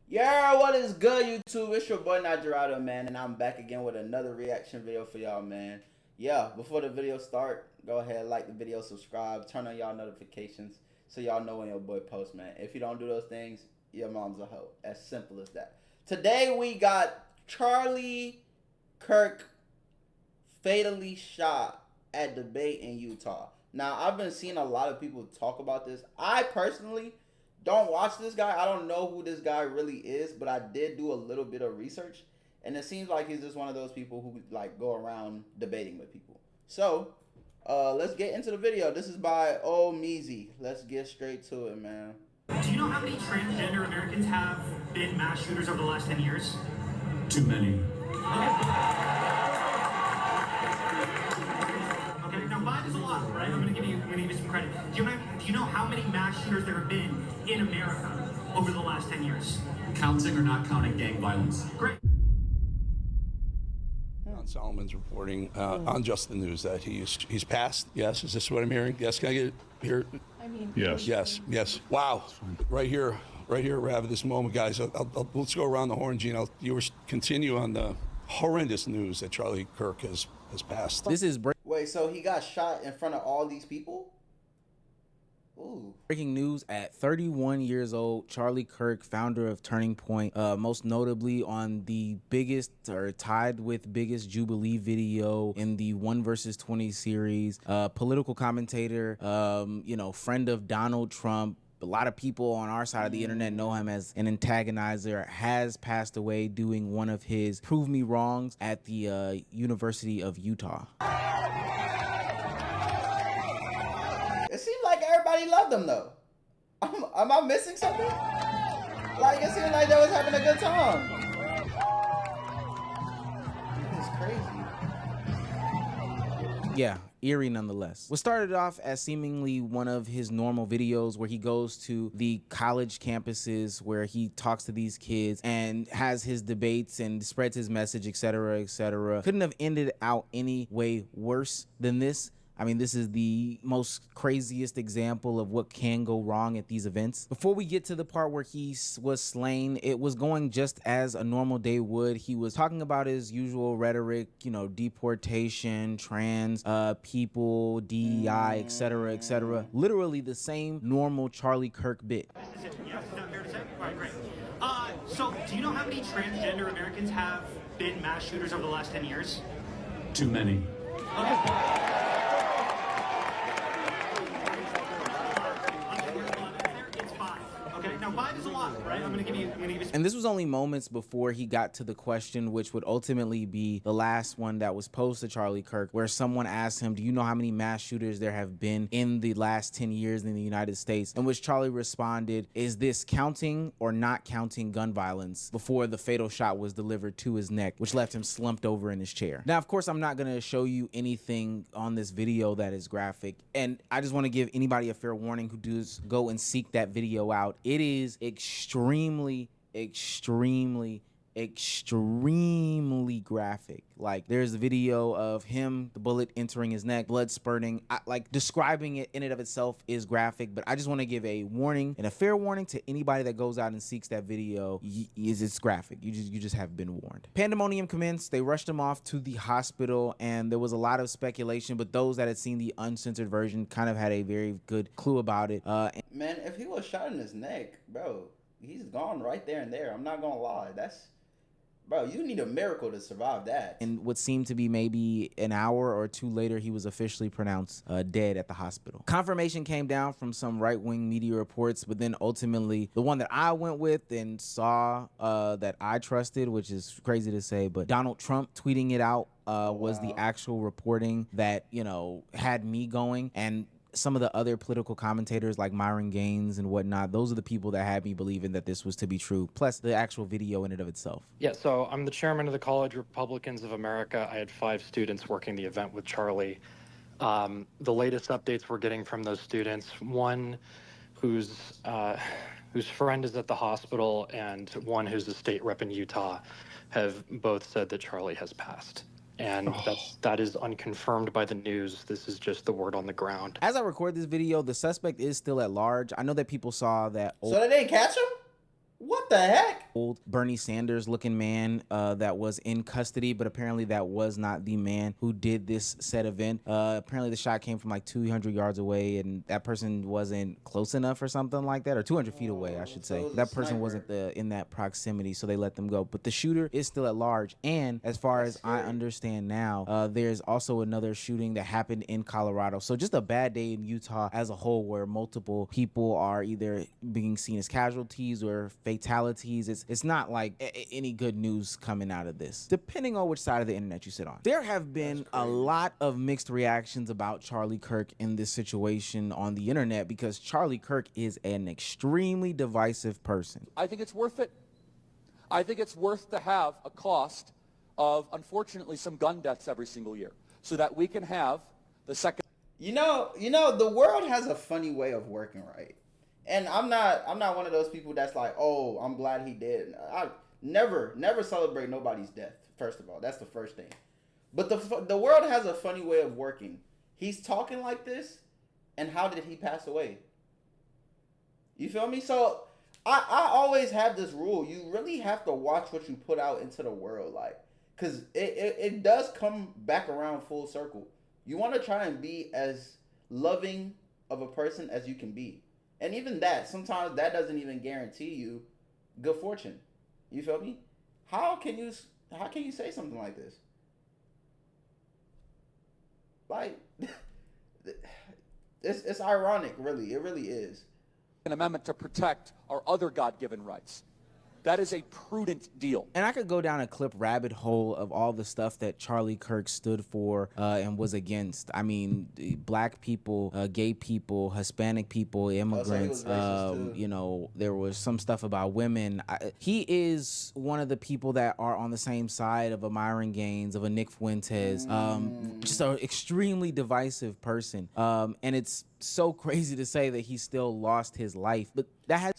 Yeah, what is good, YouTube? It's your boy Notjeraldo, man, and I'm back again with another reaction video for y'all, man. Yeah, before the video start, go ahead, like the video, subscribe, turn on y'all notifications so y'all know when your boy posts, man. If you don't do those things, your mom's a hoe. As simple as that. Today we got Charlie Kirk fatally shot at debate in Utah. Now, I've been seeing a lot of people talk about this. I personally don't watch this guy. I don't know who this guy really is, but I did do a little bit of research, and it seems like he's just one of those people who like go around debating with people. So, let's get into the video. This is by Meezy. Let's get straight to it, man. Do you know how many transgender Americans have been mass shooters over the last 10 years? Too many. Okay, now 5 is a lot, right? I'm gonna give you some credit. Do you know how many mass shooters there have been in America over the last 10 years? Counting or not counting gang violence? Great. Solomon's reporting on Just the News that he's passed. Yes, is this what I'm hearing? Yes, can I get it here? I mean, yes. Yes. Wow. Right here, we're having this moment, guys. Let's go around the horn, Gino. You continue on the horrendous news that Charlie Kirk has passed. This is Wait, so he got shot in front of all these people? Ooh. breaking news at 31 years old. Charlie Kirk, founder of Turning Point, most notably on the biggest or tied with biggest Jubilee video in the 1 versus 20 series, political commentator, friend of Donald Trump. A lot of people on our side of the internet know him as an antagonizer, has passed away doing one of his prove me wrongs at the University of Utah. It seemed like everybody loved him, though. Am I missing something? Like, it seemed like they was having a good time. This is crazy. Yeah, eerie nonetheless. What started off as seemingly one of his normal videos where he goes to the college campuses where he talks to these kids and has his debates and spreads his message, etc., etc. Couldn't have ended out any way worse than this. I mean, this is the most craziest example of what can go wrong at these events. Before we get to the part where he was slain, it was going just as a normal day would. He was talking about his usual rhetoric, deportation, trans people, DEI, etc., etc. Literally the same normal Charlie Kirk bit. This is it. Yes, is that fair to say? All right, great. So do you know how many transgender Americans have been mass shooters over the last 10 years? Too many. Okay. Now 5 is a lot, right? I'm gonna give you And this was only moments before he got to the question, which would ultimately be the last one that was posed to Charlie Kirk, where someone asked him, do you know how many mass shooters there have been in the last 10 years in the United States? In which Charlie responded, is this counting or not counting gun violence? Before the fatal shot was delivered to his neck, which left him slumped over in his chair. Now, of course, I'm not gonna show you anything on this video that is graphic, and I just wanna give anybody a fair warning who does go and seek that video out. It is extremely graphic. Like, there's a video of him, the bullet entering his neck, blood spurting. Like, describing it in and of itself is graphic, but I just want to give a warning and a fair warning to anybody that goes out and seeks that video. It's graphic. You just have been warned. Pandemonium commenced. They rushed him off to the hospital, and there was a lot of speculation, but those that had seen the uncensored version kind of had a very good clue about it. Man, if he was shot in his neck, bro, he's gone right there and there. I'm not gonna lie. Bro, you need a miracle to survive that. And what seemed to be maybe an hour or two later, he was officially pronounced dead at the hospital. Confirmation came down from some right-wing media reports, but then ultimately the one that I went with and saw that I trusted, which is crazy to say, but Donald Trump tweeting it out was the actual reporting that, had me going. And some of the other political commentators like Myron Gaines and whatnot, those are the people that had me believing that this was to be true, plus the actual video in and of itself. Yeah, so I'm the chairman of the College Republicans of America. I had 5 students working the event with Charlie. The latest updates we're getting from those students, one whose friend is at the hospital and one who's a state rep in Utah, have both said that Charlie has passed. And that is unconfirmed by the news. This is just the word on the ground. As I record this video, the suspect is still at large. I know that people saw that. So they didn't catch him? What What the heck? Old Bernie Sanders looking man that was in custody, but apparently that was not the man who did this said event. Apparently the shot came from like 200 yards away, and that person wasn't close enough or something like that, or 200 feet away, I should say. That person wasn't in that proximity, so they let them go. But the shooter is still at large, and as far as I understand now, there's also another shooting that happened in Colorado. So just a bad day in Utah as a whole, where multiple people are either being seen as casualties or fatalities. It's not like any good news coming out of this, depending on which side of the internet you sit on. There have been a lot of mixed reactions about Charlie Kirk in this situation on the internet, because Charlie Kirk is an extremely divisive person. I think it's worth it. I think it's worth to have a cost of, unfortunately, some gun deaths every single year, so that we can have the second. You know, the world has a funny way of working, right? And I'm not one of those people that's like, oh, I'm glad he did. I never celebrate nobody's death. First of all, that's the first thing. But the world has a funny way of working. He's talking like this, and how did he pass away? You feel me? So I always have this rule. You really have to watch what you put out into the world, like, because it does come back around full circle. You want to try and be as loving of a person as you can be. And even that, sometimes that doesn't even guarantee you good fortune. You feel me? How can you say something like this? Like, it's ironic, really. It really is. An amendment to protect our other God-given rights. That is a prudent deal. And I could go down a clip rabbit hole of all the stuff that Charlie Kirk stood for and was against. I mean, black people, gay people, Hispanic people, immigrants. You know, there was some stuff about women. He is one of the people that are on the same side of a Myron Gaines, of a Nick Fuentes. Just an extremely divisive person. And it's so crazy to say that he still lost his life, but that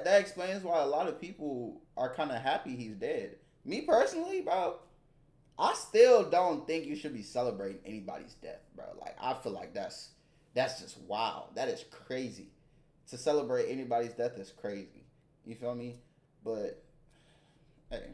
explains why a lot of people are kind of happy he's dead. Me personally, bro, I still don't think you should be celebrating anybody's death, bro. Like, I feel like that's just wild. That is crazy. To celebrate anybody's death is crazy. You feel me? But hey,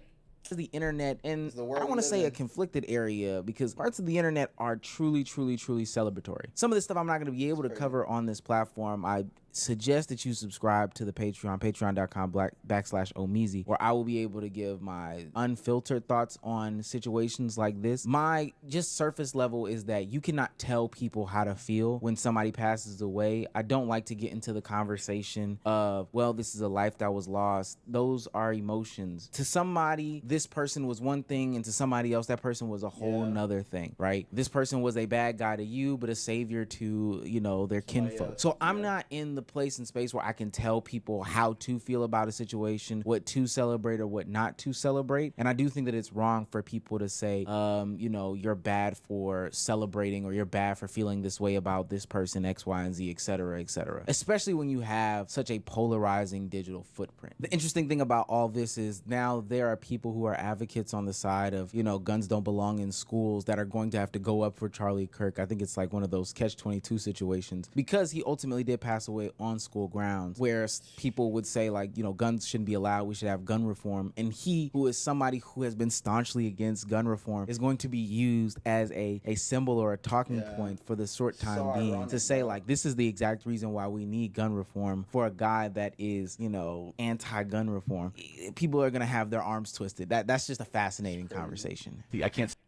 the internet, and I don't want to say a conflicted area, because parts of the internet are truly celebratory. Some of this stuff I'm not going to be able to cover on this platform. I suggest that you subscribe to the patreon.com/Omeezy, where I will be able to give my unfiltered thoughts on situations like this. My just surface level is that you cannot tell people how to feel when somebody passes away. I don't like to get into the conversation of, well, this is a life that was lost. Those are emotions. To somebody, this person was one thing, and to somebody else, that person was a whole nother thing, right? This person was a bad guy to you, but a savior to, you know, their kinfolk. So I'm not in the place and space where I can tell people how to feel about a situation, what to celebrate or what not to celebrate. And I do think that it's wrong for people to say, you know, you're bad for celebrating, or you're bad for feeling this way about this person, X, Y, and Z, etc., etc. Especially when you have such a polarizing digital footprint. The interesting thing about all this is now there are people who are advocates on the side of, you know, guns don't belong in schools, that are going to have to go up for Charlie Kirk. I think it's like one of those catch-22 situations, because he ultimately did pass away on school grounds, where people would say, like, you know, guns shouldn't be allowed, we should have gun reform. And he, who is somebody who has been staunchly against gun reform, is going to be used as a symbol or a talking point for the short time being, to say, like, this is the exact reason why we need gun reform, for a guy that is, you know, anti-gun reform. People are gonna have their arms twisted. That's just a fascinating conversation.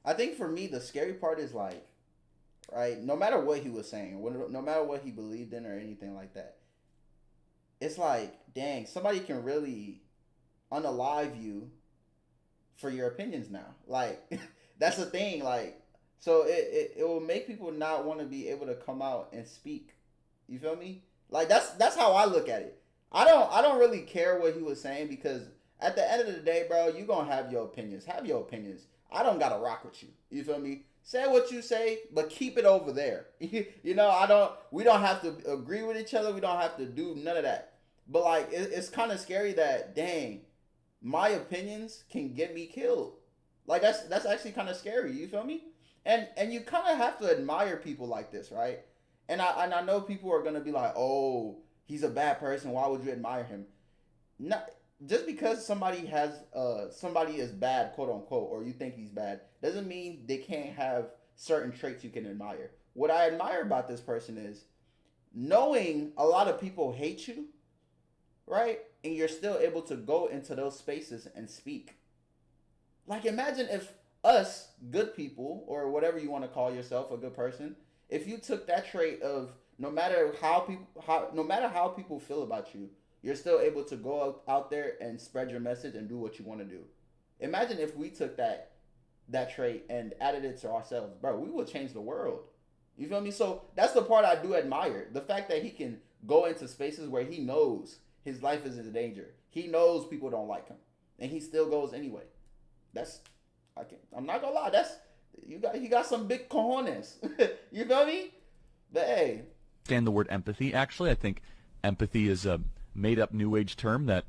I think for me, the scary part is, like, right, no matter what he was saying, no matter what he believed in or anything like that, it's like, dang, somebody can really unalive you for your opinions now. Like, that's the thing. Like, so it will make people not want to be able to come out and speak. You feel me? Like, that's how I look at it. I don't really care what he was saying, because at the end of the day, bro, you gonna have your opinions. Have your opinions. I don't gotta rock with you. You feel me? Say what you say, but keep it over there. You know, we don't have to agree with each other. We don't have to do none of that. But, like, it's kind of scary that, dang, my opinions can get me killed. Like, that's actually kind of scary. You feel me? And you kind of have to admire people like this, right? And I know people are gonna be like, oh, he's a bad person. Why would you admire him? No, just because somebody has somebody is bad, quote unquote, or you think he's bad, doesn't mean they can't have certain traits you can admire. What I admire about this person is knowing a lot of people hate you, right? And you're still able to go into those spaces and speak. Like, imagine if us, good people, or whatever you want to call yourself, a good person, if you took that trait of no matter how people feel about you, you're still able to go out there and spread your message and do what you want to do. Imagine if we took that trait and added it to ourselves, bro. We would change the world. You feel me? So that's the part I do admire. The fact that he can go into spaces where he knows his life is in danger. He knows people don't like him, and he still goes anyway. I'm not gonna lie. He got some big cojones. You feel me? But hey, understand the word empathy. Actually, I think empathy is a made-up new age term that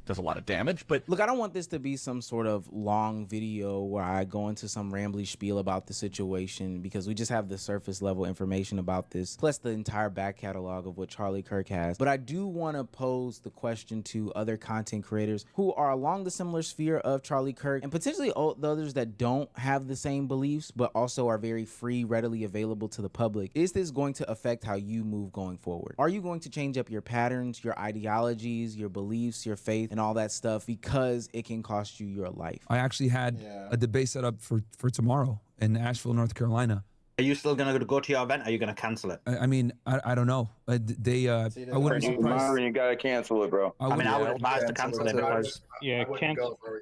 does a lot of damage. But look, I don't want this to be some sort of long video where I go into some rambly spiel about the situation, because we just have the surface level information about this, plus the entire back catalog of what Charlie Kirk has. But I do want to pose the question to other content creators who are along the similar sphere of Charlie Kirk, and potentially the others that don't have the same beliefs but also are very free, readily available to the public. Is this going to affect how you move going forward? Are you going to change up your patterns, your ideologies, your beliefs, your faith, and all that stuff because it can cost you your life? I actually had a debate set up for tomorrow in Asheville, North Carolina. Are you still going to go to your event? Or are you going to cancel it? I mean, I don't know. I wouldn't be surprised. You gotta cancel it, bro. I would advise to cancel it because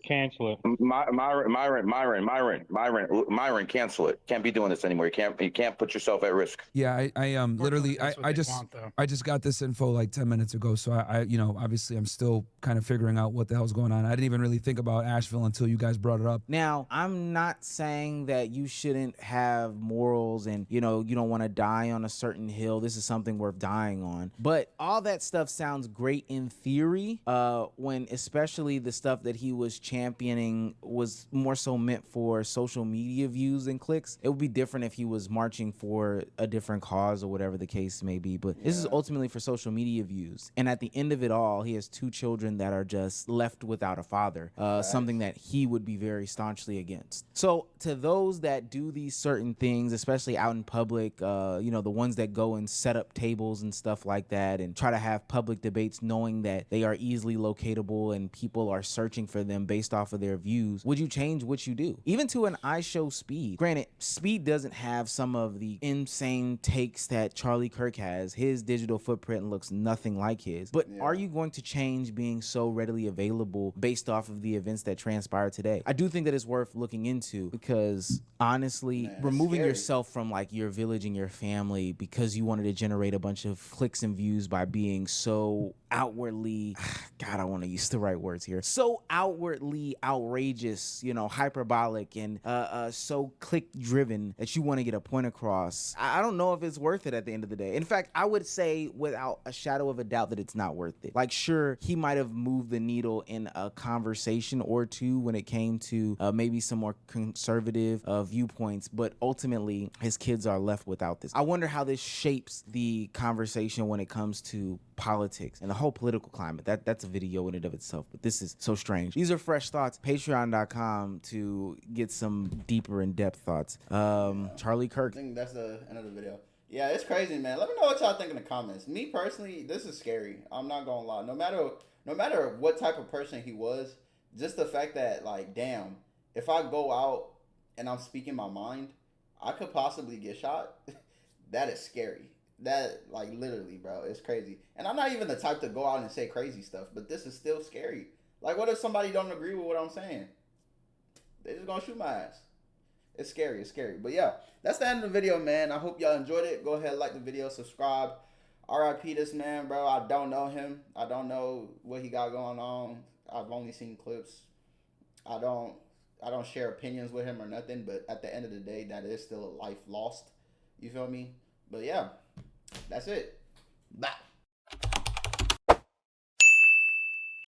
cancel it. Myron, cancel it. Can't be doing this anymore. You can't put yourself at risk. Yeah, I literally I just got this info like 10 minutes ago, so I obviously I'm still kind of figuring out what the hell's going on. I didn't even really think about Asheville until you guys brought it up. Now, I'm not saying that you shouldn't have morals and you don't want to die on a certain hill. This is something worth dying on. But all that stuff sounds great in theory, when especially the stuff that he was championing was more so meant for social media views and clicks. It would be different if he was marching for a different cause or whatever the case may be. But this is ultimately for social media views. And at the end of it all, he has 2 children that are just left without a father, something that he would be very staunchly against. So to those that do these certain things, especially out in public, the ones that go and set up tables and stuff like that and try to have public debates knowing that they are easily locatable and people are searching for them based off of their views, would you change what you do? Even to an I Show Speed. Granted, Speed doesn't have some of the insane takes that Charlie Kirk has. His digital footprint looks nothing like his. But are you going to change being so readily available based off of the events that transpired today? I do think that it's worth looking into, because honestly, removing yourself from like your village and your family because you wanted to generate a bunch of clicks and views by being so outwardly, God, I want to use the right words here, so outwardly outrageous, hyperbolic and so click driven that you want to get a point across. I don't know if it's worth it at the end of the day. In fact, I would say without a shadow of a doubt that it's not worth it. Like, sure, he might have moved the needle in a conversation or two when it came to maybe some more conservative viewpoints, but ultimately his kids are left without this. I wonder how this shapes the conversation when it comes to politics and the whole political climate. That's a video in and of itself, but this is so strange. These are fresh thoughts. Patreon.com to get some deeper in-depth thoughts. Charlie Kirk. I think that's another video. Yeah, it's crazy, man. Let me know what y'all think in the comments. Me personally, this is scary. I'm not gonna lie. No matter what type of person he was, just the fact that, like, damn, if I go out and I'm speaking my mind, I could possibly get shot. That is scary. That, like, literally, bro, it's crazy. And I'm not even the type to go out and say crazy stuff, but this is still scary. Like, what if somebody don't agree with what I'm saying? They just gonna shoot my ass. It's scary, But yeah, that's the end of the video, man. I hope y'all enjoyed it. Go ahead, like the video, subscribe. RIP this man, bro. I don't know him. I don't know what he got going on. I've only seen clips. I don't share opinions with him or nothing, but at the end of the day, that is still a life lost. You feel me? But yeah, that's it. Bye.